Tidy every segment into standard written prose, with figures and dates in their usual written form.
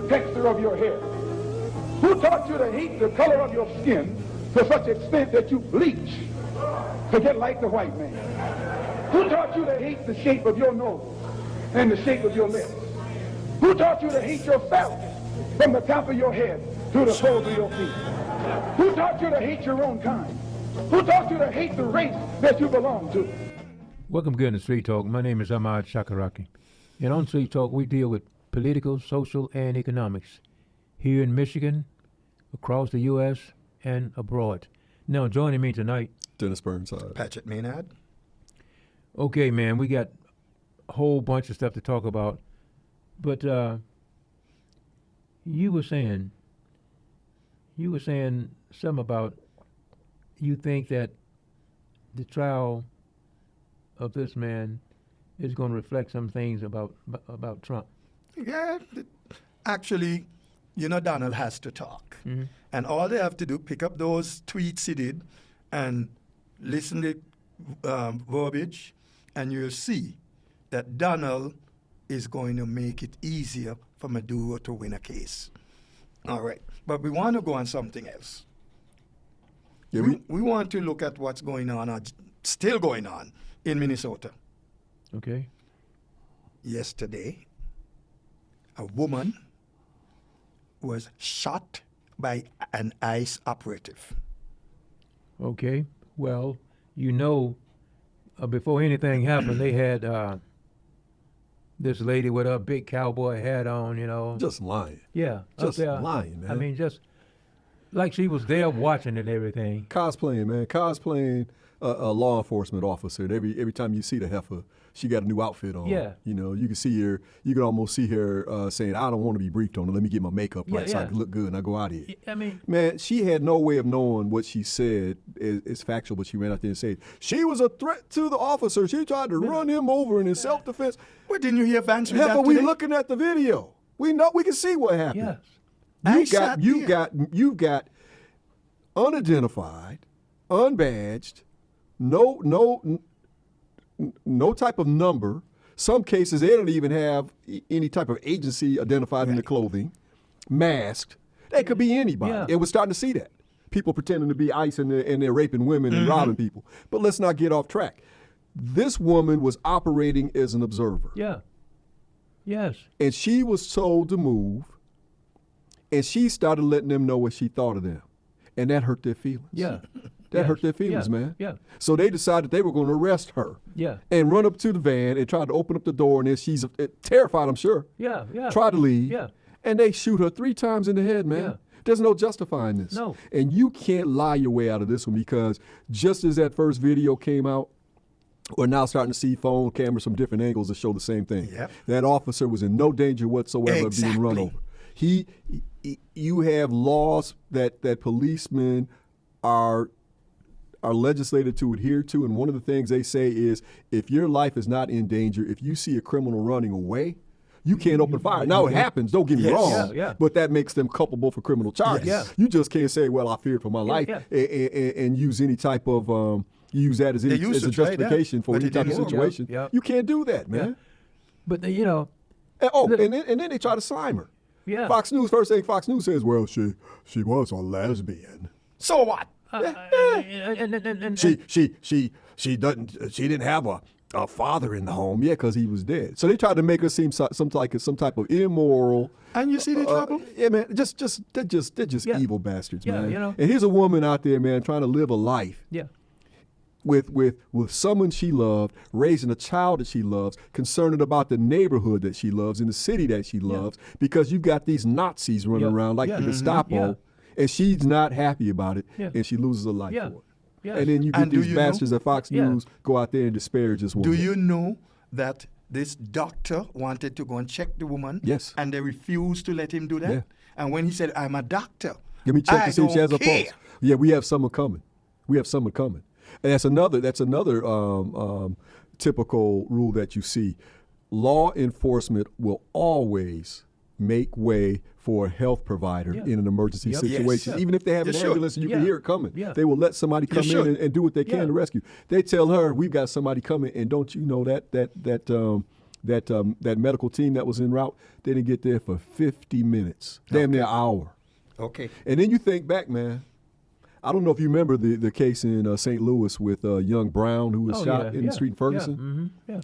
the texture of your hair? Who taught you to hate the color of your skin to such extent that you bleach to get like the white man? Who taught you to hate the shape of your nose and the shape of your lips? Who taught you to hate yourself from the top of your head to the soles of your feet? Who taught you to hate your own kind? Who taught you to hate the race that you belong to? Welcome again to Street Talk. My name is Ahmad Shakaraki. And on Street Talk, we deal with political, social, and economics here in Michigan, across the U.S., and abroad. Now, joining me tonight, Dennis Burnside. Patrick Maynard. Okay, man, we got a whole bunch of stuff to talk about. But you were saying something about you think that the trial of this man is going to reflect some things about Trump. Yeah, actually, Donald has to talk. Mm-hmm. And all they have to do, pick up those tweets he did and listen to verbiage, and you'll see that Donald is going to make it easier for Maduro to win a case. All right. But we want to go on something else. Yeah, we want to look at what's going on, or still going on, in Minnesota. Okay. Yesterday, a woman was shot by an ICE operative. Okay. Well, before anything happened, they had this lady with a big cowboy hat on, Just lying. Yeah. Just lying, man. I mean, just like she was there watching it and everything. Cosplaying, man. Cosplaying a law enforcement officer. And every time you see the heifer, she got a new outfit on. Yeah. You can see her, you can almost see her saying, I don't want to be briefed on it. Let me get my makeup right so I can look good and I go out here. I mean, man, she had no way of knowing what she said is factual, but she ran out there and said, she was a threat to the officer. She tried to run him over in his self-defense. Well, didn't you hear Vance with Heifer, that we today? looking at the video. We know, we can see what happened. Yes. You've got unidentified, unbadged, no type of number. Some cases they don't even have any type of agency identified in the clothing, masked. They could be anybody. Yeah. And we're starting to see that. People pretending to be ICE and they're raping women and robbing people. But let's not get off track. This woman was operating as an observer. Yeah. Yes. And she was told to move, and she started letting them know what she thought of them. And that hurt their feelings. Yeah. That hurt their feelings, man. Yeah. So they decided they were going to arrest her. Yeah. And run up to the van and try to open up the door, and then she's terrified, I'm sure. Yeah. Try to leave. Yeah. And they shoot her 3 times in the head, man. Yeah. There's no justifying this. No. And you can't lie your way out of this one, because just as that first video came out, we're now starting to see phone cameras from different angles that show the same thing. Yep. That officer was in no danger whatsoever of being run over. You have laws that policemen are legislated to adhere to, and one of the things they say is, if your life is not in danger, if you see a criminal running away, you can't open fire. Now it happens, don't get me wrong, but that makes them culpable for criminal charges. Yes. You just can't say, well, I feared for my life, and use any type of use that as a justification for any type of situation. Yeah. You can't do that, man. Yeah. But And then they try to slime her. Yeah. First thing Fox News says, well, she was a lesbian. So what? She didn't have a father in the home, because he was dead. So they tried to make her seem some type of immoral. And you see the trouble? Yeah, man. They're just evil bastards, man. And here's a woman out there, man, trying to live a life. Yeah. With someone she loved, raising a child that she loves, concerned about the neighborhood that she loves, in the city that she loves, because you've got these Nazis running around like the Gestapo, and she's not happy about it, and she loses her life for it. Yes. And then you get these bastards at Fox News go out there and disparage this woman. Do you know that this doctor wanted to go and check the woman? Yes. And they refused to let him do that? Yeah. And when he said, I'm a doctor, let me check to see if she has a care. pulse. Yeah, we have someone coming. And that's another typical rule that you see. Law enforcement will always make way for a health provider in an emergency situation. Yes. Even if they have an ambulance and you can hear it coming, they will let somebody come in and do what they can to rescue. They tell her, we've got somebody coming, and don't you know that that medical team that was en route, they didn't get there for 50 minutes, damn near an hour. Okay. And then you think back, man. I don't know if you remember the case in St. Louis with young Brown who was shot in the street in Ferguson. Yeah.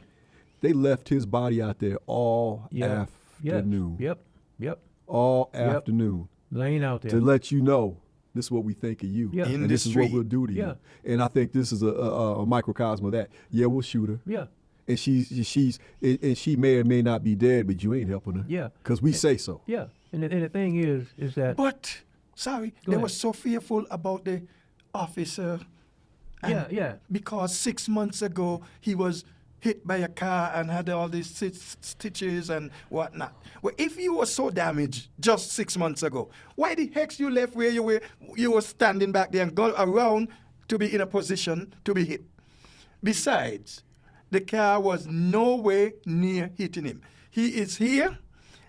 They left his body out there all afternoon. Yep. All afternoon. Laying out there. To let you know this is what we think of you. Yeah. And this is what we'll do to you. And I think this is a microcosm of that. Yeah, we'll shoot her. Yeah. And she may or may not be dead, but you ain't helping her. Yeah. Because we say so. Yeah. And the thing is that. But, sorry, they were so fearful about the officer. Yeah. Because 6 months ago, he was hit by a car and had all these stitches and whatnot. Well, if you were so damaged just 6 months ago, why the heck you left where you were standing back there and go around to be in a position to be hit? Besides, the car was nowhere near hitting him. He is here.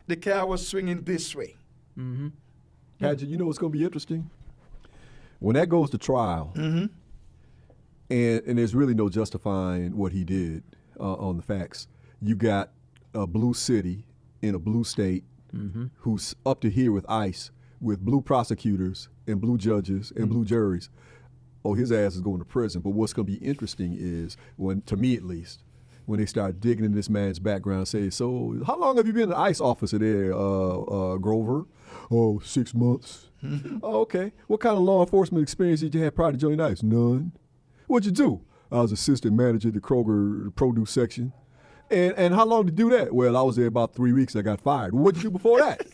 The car was swinging this way. Mm-hmm. Padgett, you know what's going to be interesting? When that goes to trial, and there's really no justifying what he did on the facts, you got a blue city in a blue state who's up to here with ICE, with blue prosecutors and blue judges and blue juries. Oh, his ass is going to prison. But what's going to be interesting is, to me at least, when they start digging in this man's background, say, so how long have you been an ICE officer there, Grover? Oh, 6 months. Oh, okay. What kind of law enforcement experience did you have prior to joining ICE? None. What'd you do? I was assistant manager at the Kroger produce section. And how long did you do that? Well, I was there about 3 weeks. I got fired. What'd you do before that?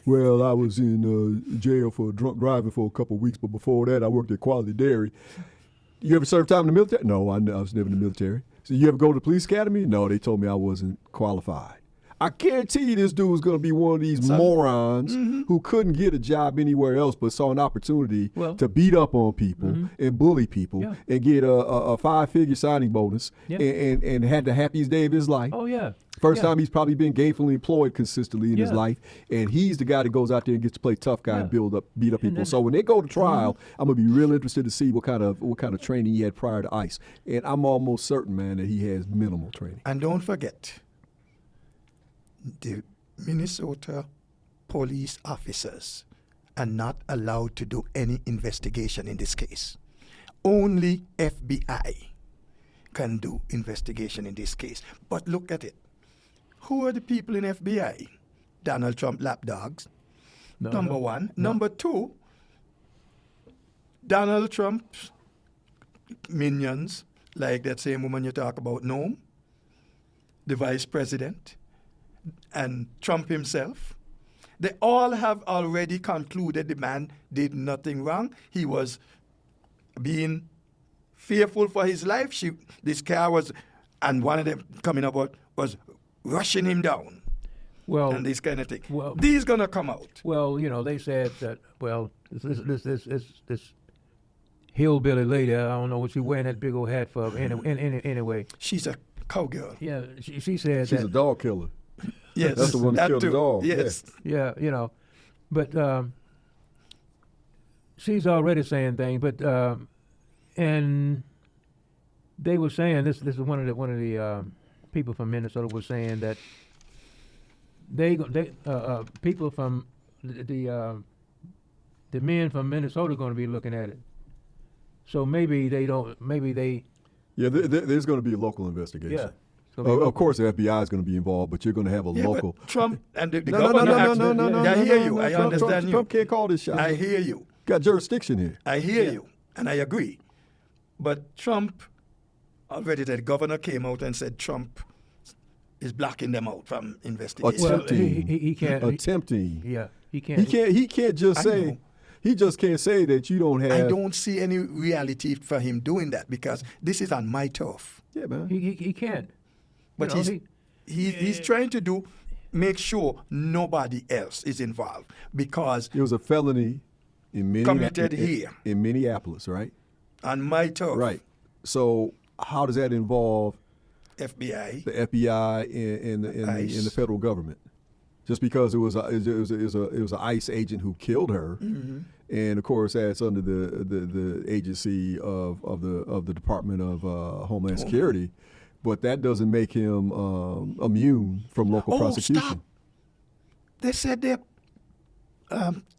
Well, I was in jail for drunk driving for a couple of weeks, but before that, I worked at Quality Dairy. You ever served time in the military? No, I was never in the military. So you ever go to the police academy? No, they told me I wasn't qualified. I guarantee you this dude's going to be one of these morons who couldn't get a job anywhere else but saw an opportunity to beat up on people and bully people and get a five-figure signing bonus and had the happiest day of his life. Oh, yeah. First time he's probably been gainfully employed consistently in his life, and he's the guy that goes out there and gets to play tough guy and beat up people. So when they go to trial, I'm gonna be real interested to see what kind of training he had prior to ICE, and I'm almost certain, man, that he has minimal training. And don't forget, the Minnesota police officers are not allowed to do any investigation in this case. Only FBI can do investigation in this case. But look at it. Who are the people in FBI? Donald Trump lapdogs, number one. Number two, Donald Trump's minions, like that same woman you talk about, Noam, the vice president, and Trump himself. They all have already concluded the man did nothing wrong. He was being fearful for his life. This car was, and one of them coming about was rushing him down. Well, and this kind of thing. Well, these gonna come out. Well, you know, they said that. Well, this hillbilly lady, I don't know what she's wearing that big old hat for. Anyway, she's a cowgirl. Yeah, she said she's a dog killer. Yes, that's the one that killed the dog. Yes. Yeah, you know, but she's already saying things. But and they were saying this is one of the people from Minnesota was saying that they people from the men from Minnesota are going to be looking at it. So maybe they don't. Maybe they. Yeah, there's going to be a local investigation. Yeah. Of course, the FBI is going to be involved, but you're going to have a local. But Trump and the governor. No. I hear you. I understand you. Trump can't call this shot. I hear you. Got jurisdiction here. I hear you, and I agree. But Trump, already the governor came out and said Trump is blocking them out from investigation. Attempting. Well, he can't. Attempting. Yeah, he can't. He can't just say. He just can't say that you don't have. I don't see any reality for him doing that because this is on my turf. Yeah, man. He can't. But he's trying to make sure nobody else is involved because it was a felony committed here in Minneapolis, right? On my turf, right? So how does that involve FBI, the FBI, and the federal government? Just because it was an ICE agent who killed her, and of course that's under the agency of the Department of Homeland Security. but that doesn't make him immune from local prosecution. Stop. They said they're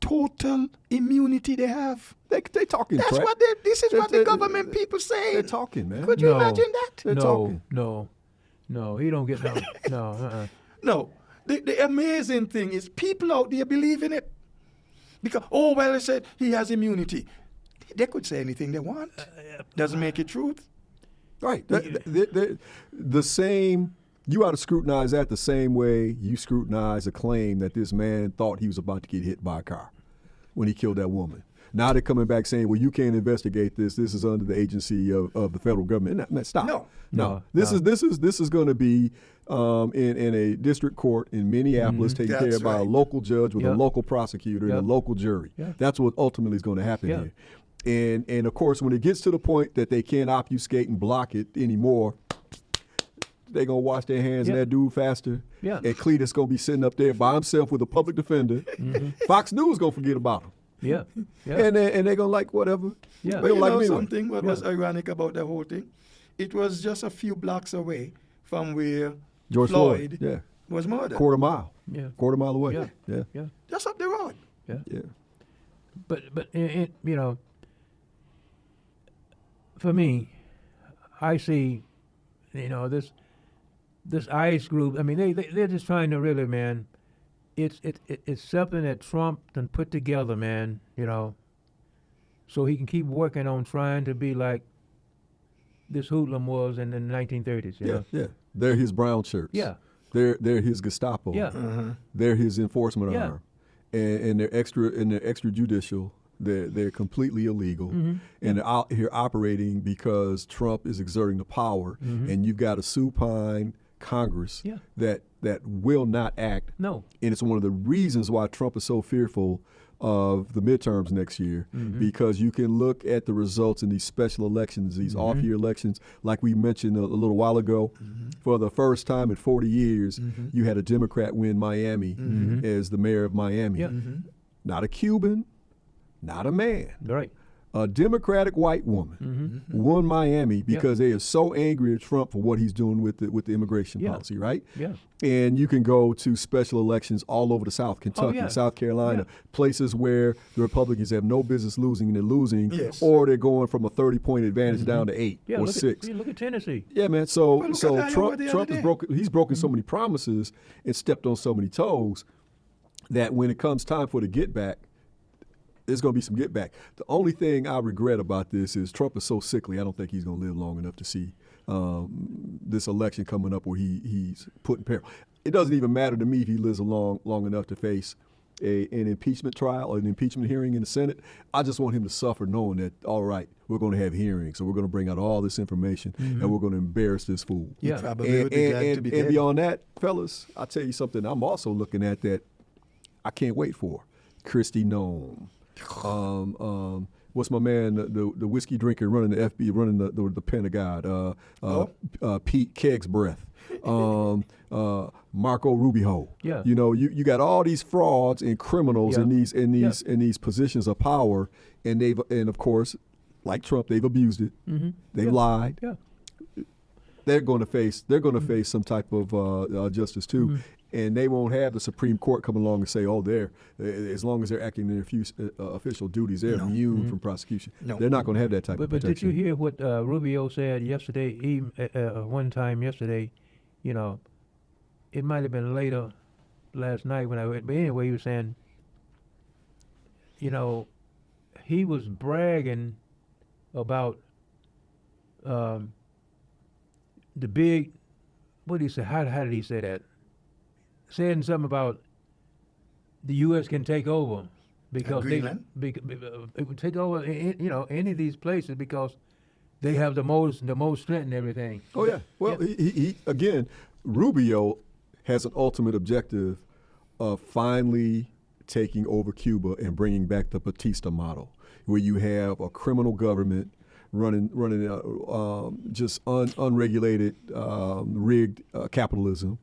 total immunity they have. They talking. That's crap. what this is what the government people saying. They're talking, man. Could you imagine that? They're talking. No, he don't get no. No. The amazing thing is people out there believe in it. Because, they said he has immunity. They could say anything they want. Doesn't make it truth. Right. The same, you ought to scrutinize that the same way you scrutinize a claim that this man thought he was about to get hit by a car when he killed that woman. Now they're coming back saying, well, you can't investigate this. This is under the agency of the federal government. No, stop. No. This is going to be in a district court in Minneapolis, taken care of by a local judge with a local prosecutor and a local jury. That's what ultimately is going to happen here. And of course, when it gets to the point that they can't obfuscate and block it anymore, they're going to wash their hands of that dude faster. And Cletus going to be sitting up there by himself with a public defender. Fox News going to forget about him. And they're going to like whatever. But you know something, what was ironic about the whole thing? It was just a few blocks away from where George Floyd was murdered. Quarter mile away. Just up the road. But you know, for me, I see, you know, this ICE group. I mean, they're just trying to really, man. It's something that Trump done put together, man. You know, so he can keep working on trying to be like this hoodlum was in the 1930s. You know? They're his brown shirts. They're his Gestapo. They're his enforcement arm, and they're extrajudicial. They're completely illegal, and they're out here operating because Trump is exerting the power, and you've got a supine Congress that will not act. No. And it's one of the reasons why Trump is so fearful of the midterms next year, because you can look at the results in these special elections, these off-year elections, like we mentioned a little while ago. For the first time in 40 years, you had a Democrat win Miami as the mayor of Miami. Not a Cuban, not a man. Right. A Democratic white woman won Miami because they are so angry at Trump for what he's doing with the immigration policy, right? And you can go to special elections all over the South, Kentucky, South Carolina, places where the Republicans have no business losing, and they're losing, or they're going from a 30-point advantage down to 8 or 6. Look at Tennessee. Yeah, man. So Trump has broken so many promises and stepped on so many toes that when it comes time for the get back, there's going to be some get back. The only thing I regret about this is Trump is so sickly. I don't think he's going to live long enough to see this election coming up where he's put in peril. It doesn't even matter to me if he lives long enough to face an impeachment trial or an impeachment hearing in the Senate. I just want him to suffer knowing that, all right, we're going to have hearings, so we're going to bring out all this information, and we're going to embarrass this fool. Yeah. And beyond that, fellas, I'll tell you something I'm also looking at that I can't wait for. Kristi Noem. What's my man, the whiskey drinker running the FBI, running the Pentagon? Pete Keg's breath. Marco Rubio. You know, you got all these frauds and criminals in these positions of power, and of course, like Trump, they've abused it. They've lied. They're going to face some type of justice too. And they won't have the Supreme Court come along and say, as long as they're acting in their official duties, they're immune from prosecution. They're not going to have that type of protection. But did you hear what Rubio said yesterday? One time yesterday, you know, it might have been later last night when I read, but anyway, he was saying, you know, he was bragging about the big, what did he say? How did he say that? Saying something about the U.S. can take over because they would take over, you know, any of these places because they have the most strength and everything. Oh yeah. Well, he again, Rubio has an ultimate objective of finally taking over Cuba and bringing back the Batista model, where you have a criminal government running just unregulated, rigged capitalism.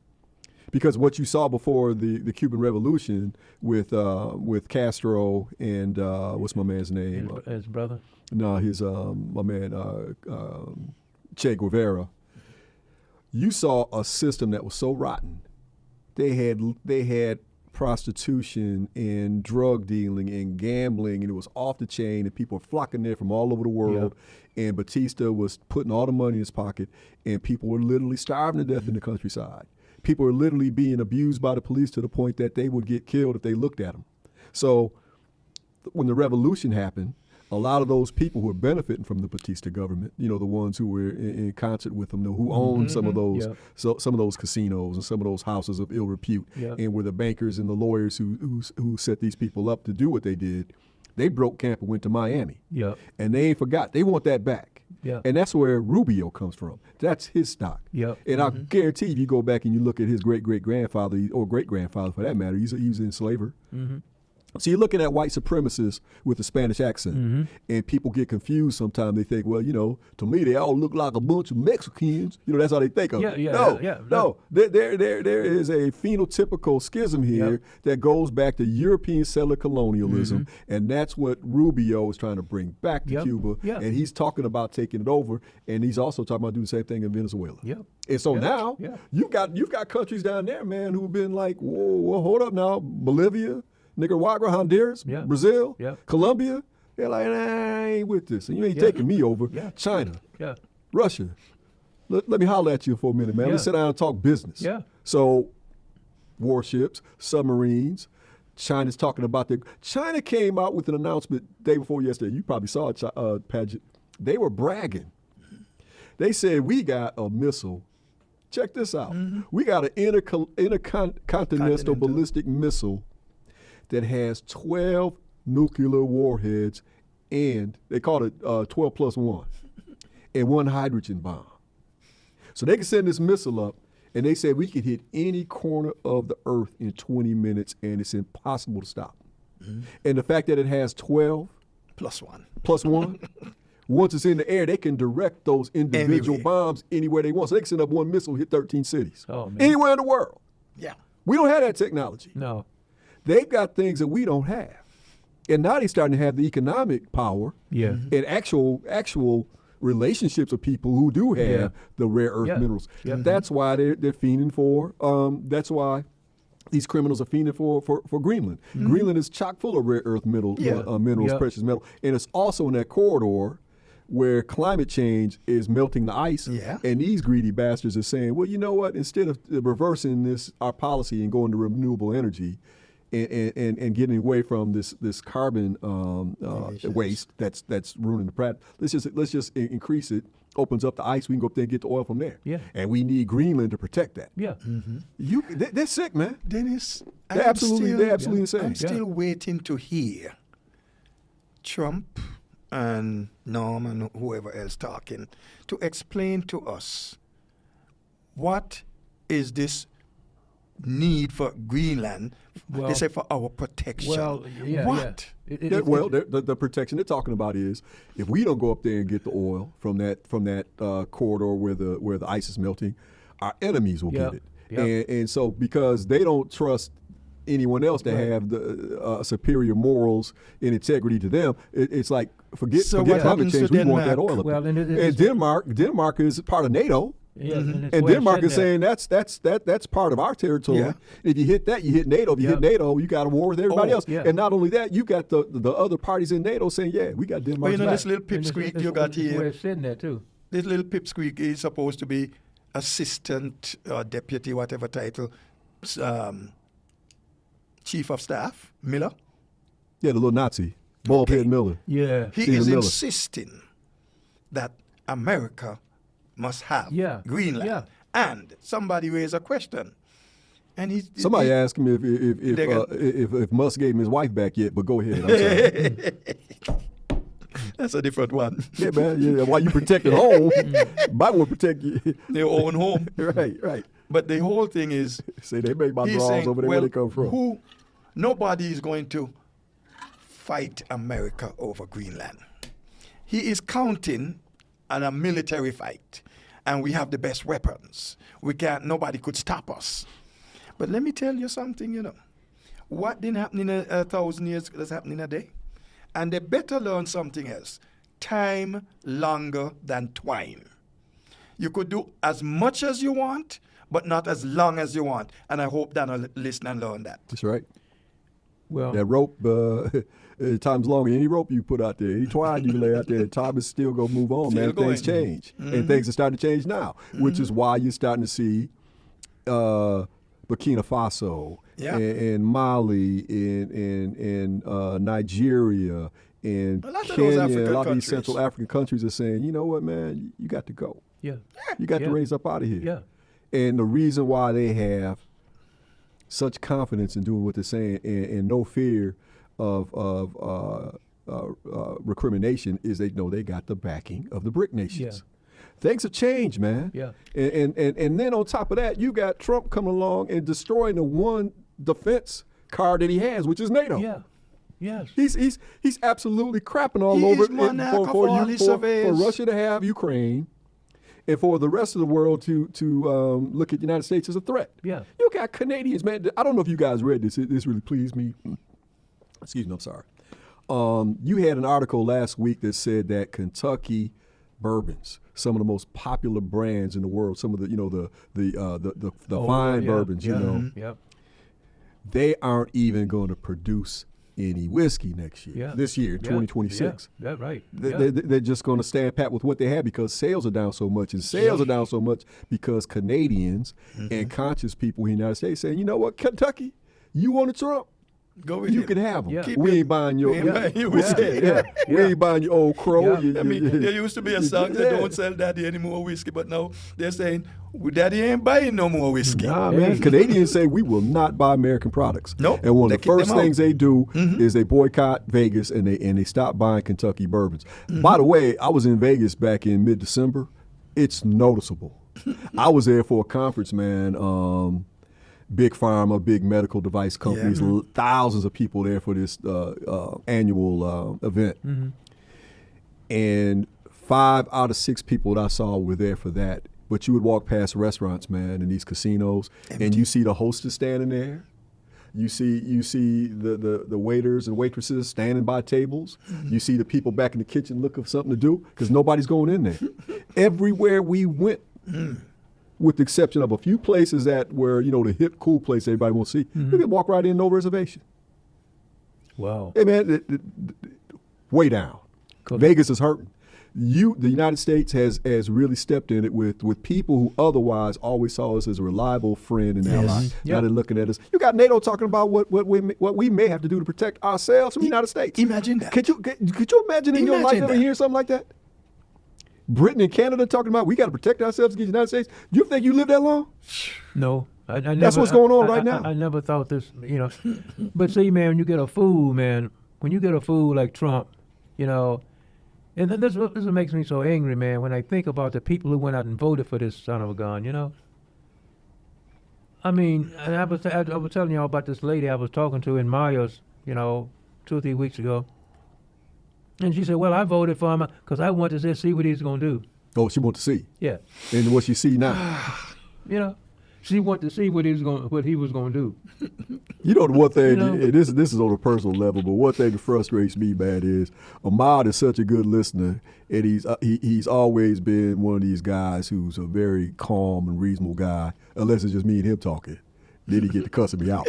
Because what you saw before the Cuban Revolution with Castro and what's my man's name? His brother? No, his my man Che Guevara. you saw a system that was so rotten. They had prostitution and drug dealing and gambling, and it was off the chain, and people were flocking there from all over the world. Yeah. And Batista was putting all the money in his pocket, and people were literally starving to death in the countryside. People were literally being abused by the police to the point that they would get killed if they looked at them. So when the revolution happened, a lot of those people who were benefiting from the Batista government, the ones who were in concert with them, who owned some of those, some of those casinos and some of those houses of ill repute, and were the bankers and the lawyers who set these people up to do what they did. They broke camp and went to Miami, and they ain't forgot. They want that back, and that's where Rubio comes from. That's his stock, and I guarantee if you go back and you look at his great-great-grandfather or great-grandfather for that matter, he was an enslaver. So you're looking at white supremacists with a Spanish accent, and people get confused sometimes. They think, well, to me they all look like a bunch of Mexicans. That's how they think of it. No. There is a phenotypical schism here that goes back to European settler colonialism, and that's what Rubio is trying to bring back to Cuba. And he's talking about taking it over, and he's also talking about doing the same thing in Venezuela. And so now you've got countries down there, man, who've been like, whoa, hold up now, Bolivia, Nicaragua, Honduras, Brazil, Colombia. They're like, I ain't with this. And you ain't taking me over. China, Russia. Let me holler at you for a minute, man. Let's sit down and talk business. So warships, submarines. China's talking about China came out with an announcement day before yesterday. You probably saw it, Paget. They were bragging. They said, we got a missile. Check this out. We got an intercontinental ballistic missile that has 12 nuclear warheads, and they call it 12 plus 1, and 1 hydrogen bomb. So they can send this missile up, and they said we could hit any corner of the earth in 20 minutes, and it's impossible to stop. And the fact that it has 12 plus 1, once it's in the air, they can direct those individual bombs anywhere they want. So they can send up one missile, hit 13 cities, anywhere in the world. We don't have that technology. No. They've got things that we don't have. And now they're starting to have the economic power and actual relationships with people who do have the rare earth minerals. That's why they're fiending for, that's why these criminals are fiending for Greenland. Greenland is chock full of rare earth minerals, precious metal. And it's also in that corridor where climate change is melting the ice, and these greedy bastards are saying, well, you know what, instead of reversing our policy and going to renewable energy, and getting away from this carbon waste that's ruining the planet. Let's just increase it. Opens up the ice. We can go up there and get the oil from there. And we need Greenland to protect that. They're sick, man. Dennis, they're absolutely insane. I'm still waiting to hear Trump and Norm and whoever else talking to explain to us what is this need for Greenland. They say for our protection. What? The protection they're talking about is if we don't go up there and get the oil from that corridor where the ice is melting, our enemies will get it. And so because they don't trust anyone else to have the superior morals and integrity to them, it's like forget climate change. We want that oil up there. And Denmark is part of NATO. And Denmark is saying that's part of our territory. If you hit that, you hit NATO. If you hit NATO, you got a war with everybody else. And not only that, you got the other parties in NATO saying, we got Denmark. But this little pipsqueak you got here. We're sitting there too. This little pipsqueak is supposed to be assistant or deputy, whatever title, chief of staff, Miller. Yeah, the little Nazi, bald-head Miller. Yeah, he is insisting that America must have Greenland. And somebody raised a question. And somebody asked him if Musk gave him his wife back yet, but go ahead. I'm sorry. That's a different one. Yeah, man. Yeah, while you protecting home, might want to protect their own home. Right. But the whole thing is, say they make my draws over there where they come from. Nobody is going to fight America over Greenland. He is counting on a military fight, and we have the best weapons. Nobody could stop us. But let me tell you something, what didn't happen in 1,000 years is happening in a day. And they better learn something else. Time longer than twine. You could do as much as you want, but not as long as you want. And I hope Dan will listen and learn that. That's right. Well, That rope, time's longer than any rope you put out there. Any twine you lay out there, time is still going to move on, Still man. going. Things change. And things are starting to change now, which is why you're starting to see Burkina Faso and Mali and Nigeria and A lot of those Kenya, African a lot of countries. these Central African countries are saying, you know what, man, you got to go. yeah, You got to raise up out of here. yeah, And the reason why they have such confidence in doing what they're saying and no fear of recrimination is they know they got the backing of the BRIC nations. Things have changed, man. Yeah. And then on top of that, you got Trump coming along and destroying the one defense card that he has, which is NATO. yeah, yes. He's absolutely crapping all He's over it monarch of all his for surveys. Russia to have Ukraine and for the rest of the world to look at the United States as a threat. Yeah. You got Canadians, man. I don't know if you guys read this. This really pleased me. Excuse me, I'm sorry. You had an article last week that said that Kentucky bourbons, some of the most popular brands in the world, some of the fine bourbons, Yep. they aren't even going to produce any whiskey next year. Yeah. This year, Yeah. 2026. Yeah, that's right. They're just going to stand pat with what they have because sales are down so much. And sales are down so much because Canadians and conscious people in the United States saying, you know what, Kentucky, you want a Trump? Go with You him. can have them. Yeah. We ain't buying your, We ain't buying your whiskey. We ain't buying your old crow. Yeah. I mean, there used to be a song that don't sell Daddy any more whiskey, but now they're saying, well, Daddy ain't buying no more whiskey. Nah, man. Canadians say we will not buy American products. Nope. And one They of the kick first them out. things they do is they boycott Vegas and they stop buying Kentucky bourbons. By the way, I was in Vegas back in mid-December. It's noticeable. I was there for a conference, man. Big pharma, big medical device companies, thousands of people there for this annual event. And 5 out of 6 people that I saw were there for that. But you would walk past restaurants, man, and these casinos, and you see the hostess standing there. You see the waiters and waitresses standing by tables. You see the people back in the kitchen looking for something to do because nobody's going in there. Everywhere we went, with the exception of a few places that were, the hip, cool place everybody wants to see, you can walk right in, no reservation. Wow. Hey, man, way down. Cool. Vegas is hurting. The United States has really stepped in it with people who otherwise always saw us as a reliable friend and ally. Yeah. Now they're looking at us. You got NATO talking about what we may have to do to protect ourselves from the United States. Imagine that. Could you imagine in your life Imagine ever that. hearing something like that? Britain and Canada talking about we got to protect ourselves against the United States. You think you live that long? No. I never, That's what's going on right now. I never thought this, But see, man, when you get a fool like Trump, and this is what makes me so angry, man, when I think about the people who went out and voted for this son of a gun, I mean, and I was telling y'all about this lady I was talking to in Myers, 2 or 3 weeks ago. And she said, well, I voted for him because I wanted to see what he's going to do. Oh, she wants to see. Yeah. And what she see now. She wanted to see what he was going to do. The one thing, this is on a personal level, but one thing that frustrates me, man, is Ahmad is such a good listener, and he's always been one of these guys who's a very calm and reasonable guy, unless it's just me and him talking. Then he get to cussing me out.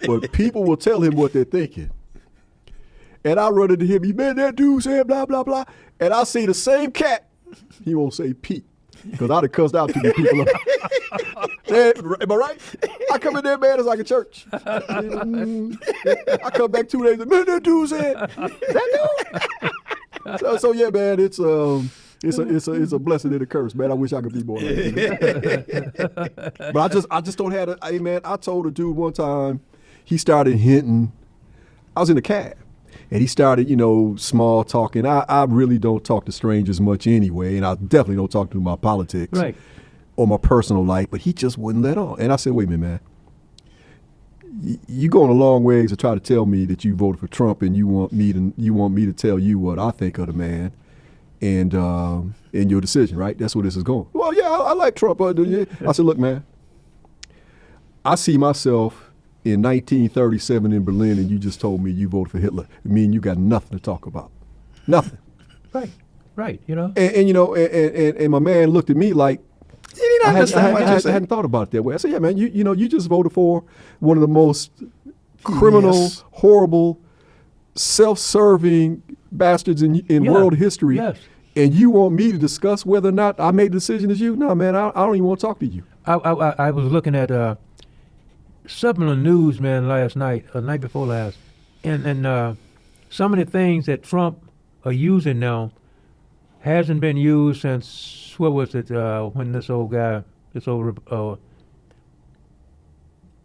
But people will tell him what they're thinking. And I run into him, man, that dude said blah, blah, blah. And I see the same cat, he won't say Pete. Because I'd have cussed out too many people. Am I right? I come in there, man, it's like a church. I come back 2 days, man, that dude said, that dude? So yeah, man, it's a blessing and a curse, man. I wish I could be more like that. But I just don't have it. Hey, man, I told a dude one time, he started hinting. I was in a cab. And he started, small talking. I really don't talk to strangers much anyway, and I definitely don't talk to my politics or my personal life, but he just wouldn't let on. And I said, wait a minute, man. You going a long ways to try to tell me that you voted for Trump and you want me to tell you what I think of the man and your decision, right? That's where this is going. Well, yeah, I like Trump. I said, look, man, I see myself in 1937 in Berlin, and you just told me you voted for Hitler. I mean, you got nothing to talk about. Nothing. Right. Right, you know. And you know, and my man looked at me like, You didn't understand what you I said. hadn't thought about it that way. I said, yeah, man, you know, you just voted for one of the most criminal, Yes. horrible, self-serving bastards in Yeah. world history. Yes. And you want me to discuss whether or not I made the decision as you? No, man, I don't even want to talk to you. I was looking at something on the news, man, last night, or night before last, and some of the things that Trump are using now hasn't been used since, what was it, when this old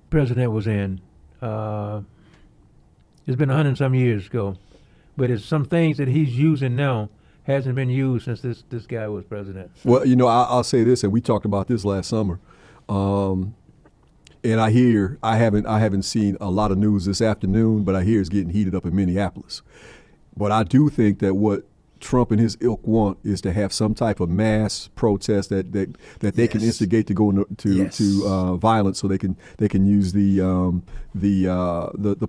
president was in. It's been 100 some years ago, but it's some things that he's using now hasn't been used since this guy was president. Well, you know, I'll say this, and we talked about this last summer. And I haven't seen a lot of news this afternoon, but I hear it's getting heated up in Minneapolis. But I do think that what Trump and his ilk want is to have some type of mass protest that they can instigate to go to violence, so they can use the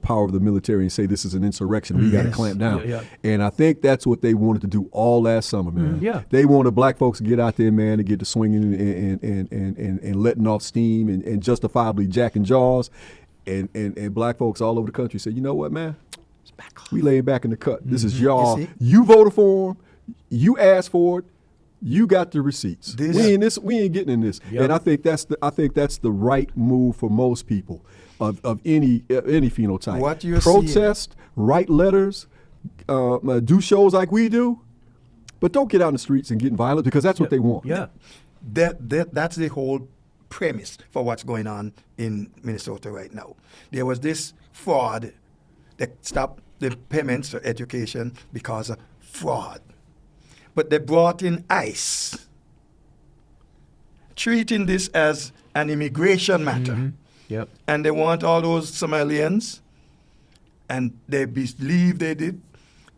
power of the military and say this is an insurrection. We got to clamp down. Yeah. And I think that's what they wanted to do all last summer, man. Yeah. They wanted black folks to get out there, man, to get to swinging and letting off steam and justifiably jacking jaws. And black folks all over the country said, you know what, man? We laying back in the cut. This is y'all. You see? You voted for him. You asked for it. You got the receipts. We ain't getting in this. Yep. And I think that's the right move for most people of any phenotype. What you're protest, write letters, do shows like we do, but don't get out in the streets and get violent, because that's what they want. Yeah. That's the whole premise for what's going on in Minnesota right now. There was this fraud that stopped the payments for education because of fraud. But they brought in ICE, treating this as an immigration matter. Mm-hmm. Yep. And they want all those Somalians, and they believe they did.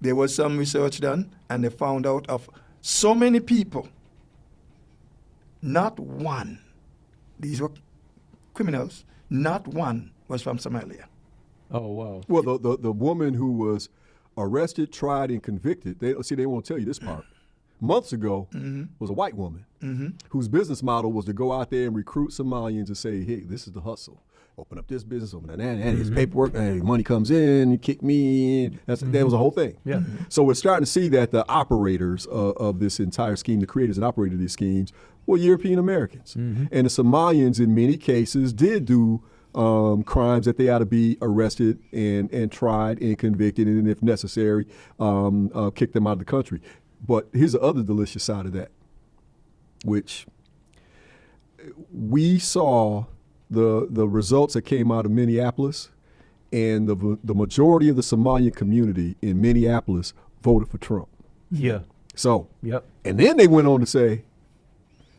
There was some research done, and they found out of so many people, not one, these were criminals, not one was from Somalia. Oh, wow. Well, the woman who was arrested, tried, and convicted, they won't tell you this part. Months ago, was a white woman whose business model was to go out there and recruit Somalians and say, hey, this is the hustle. Open up this business, open that, and his paperwork, and money comes in, you kick me in. That was a whole thing. Yeah. So we're starting to see that the operators of this entire scheme, the creators and operators of these schemes, were European Americans. And the Somalians, in many cases, did do crimes that they ought to be arrested and tried and convicted, and if necessary, kick them out of the country. But here's the other delicious side of that, which we saw the results that came out of Minneapolis, and the majority of the Somalian community in Minneapolis voted for Trump. Yeah. So, Yep. and then they went on to say,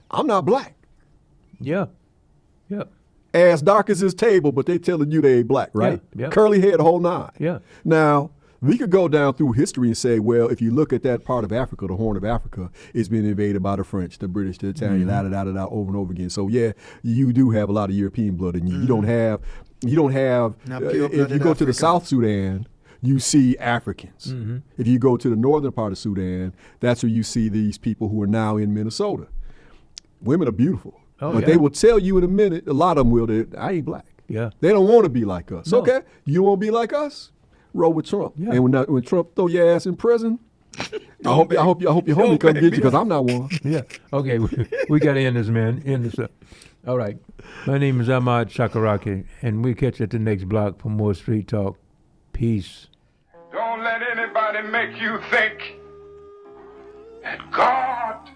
I'm not black. Yeah. Yep. As dark as this table, but they telling you they ain't black, right? Yeah. Curly hair, the whole nine. Yeah. Now, we could go down through history and say, well, if you look at that part of Africa, the Horn of Africa, it's been invaded by the French, the British, the Italian, over and over again. So yeah, you do have a lot of European blood in you. You don't have, if you go to the South Sudan, you see Africans. If you go to the northern part of Sudan, that's where you see these people who are now in Minnesota. Women are beautiful. Oh, But yeah. they will tell you in a minute, a lot of them will, I ain't black. Yeah. They don't want to be like us. No. Okay, you want to be like us? Roll with Trump. Yeah. And when Trump throw your ass in prison, I hope your homie come get you, because I'm not one. Yeah. Okay. We got to end this, man. End this up. All right. My name is Ahmad Shakaraki, and we catch you at the next block for more Street Talk. Peace. Don't let anybody make you think that God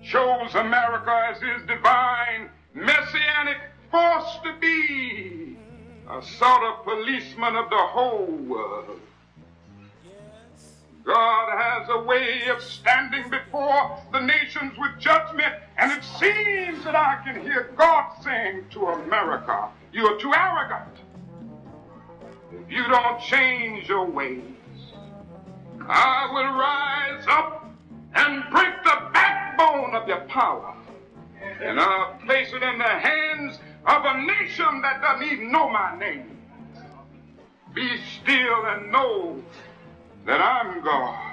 chose America as his divine messianic force to be a sort of policeman of the whole world. God has a way of standing before the nations with judgment, and it seems that I can hear God saying to America, you are too arrogant. If you don't change your ways, I will rise up and break the backbone of your power, and I'll place it in the hands of a nation that doesn't even know my name. Be still and know that I'm God.